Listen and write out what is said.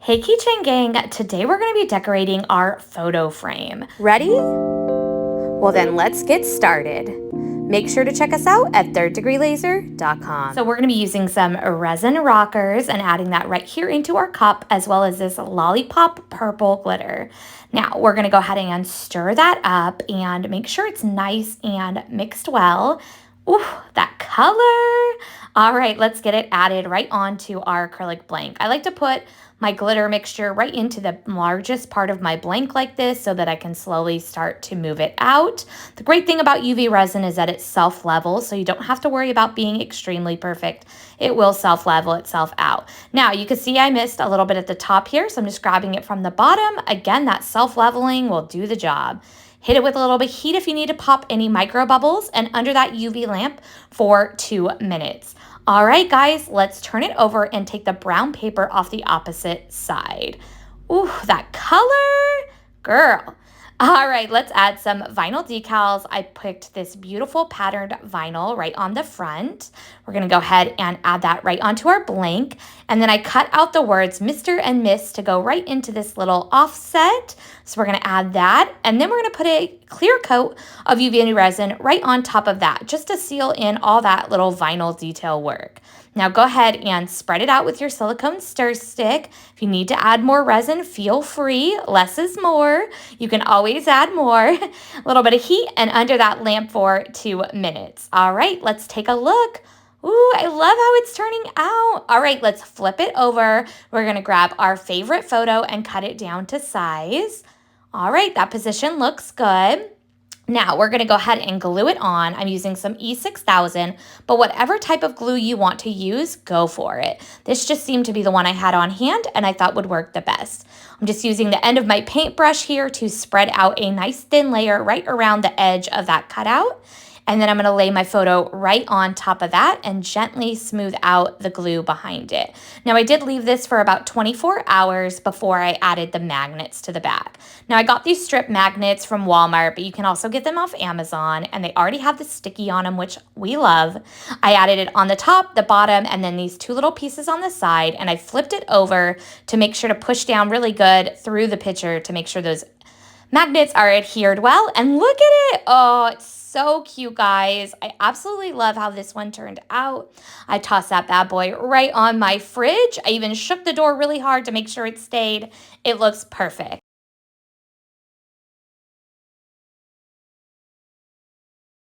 Hey Keychain Gang, today we're going to be decorating our photo frame. Ready? Well then let's get started. Make sure to check us out at thirddegreelaser.com. So we're going to be using some resin rockers and adding that right here into our cup, as well as this lollipop purple glitter. Now we're going to go ahead and stir that up and make sure it's nice and mixed well. Ooh, that color. All right, let's get it added right onto our acrylic blank. I like to put my glitter mixture right into the largest part of my blank like this so that I can slowly start to move it out. The great thing about UV resin is that it's self-level, so you don't have to worry about being extremely perfect. It will self-level itself out. Now, you can see I missed a little bit at the top here, so I'm just grabbing it from the bottom. Again, that self-leveling will do the job. Hit it with a little bit of heat if you need to pop any micro bubbles, and under that UV lamp for 2 minutes. All right, guys, let's turn it over and take the brown paper off the opposite side. Ooh, that color, girl. All right, let's add some vinyl decals. I picked this beautiful patterned vinyl right on the front. We're gonna go ahead and add that right onto our blank. And then I cut out the words Mr. and Miss to go right into this little offset. So we're gonna add that. And then we're gonna put a clear coat of UV resin right on top of that, just to seal in all that little vinyl detail work. Now go ahead and spread it out with your silicone stir stick. If you need to add more resin, feel free. Less is more. You can always add more. A little bit of heat and under that lamp for 2 minutes. All right, let's take a look. Ooh, I love how it's turning out. All right, let's flip it over. We're gonna grab our favorite photo and cut it down to size. All right, that position looks good. Now we're gonna go ahead and glue it on. I'm using some E6000, but whatever type of glue you want to use, go for it. This just seemed to be the one I had on hand and I thought would work the best. I'm just using the end of my paintbrush here to spread out a nice thin layer right around the edge of that cutout. And then I'm gonna lay my photo right on top of that and gently smooth out the glue behind it. Now I did leave this for about 24 hours before I added the magnets to the back. Now I got these strip magnets from Walmart, but you can also get them off Amazon, and they already have the sticky on them, which we love. I added it on the top, the bottom, and then these 2 little pieces on the side, and I flipped it over to make sure to push down really good through the picture to make sure those magnets are adhered well. And look at it. Oh, it's so cute, guys. I absolutely love how this one turned out. I tossed that bad boy right on my fridge. I even shook the door really hard to make sure it stayed. It looks perfect.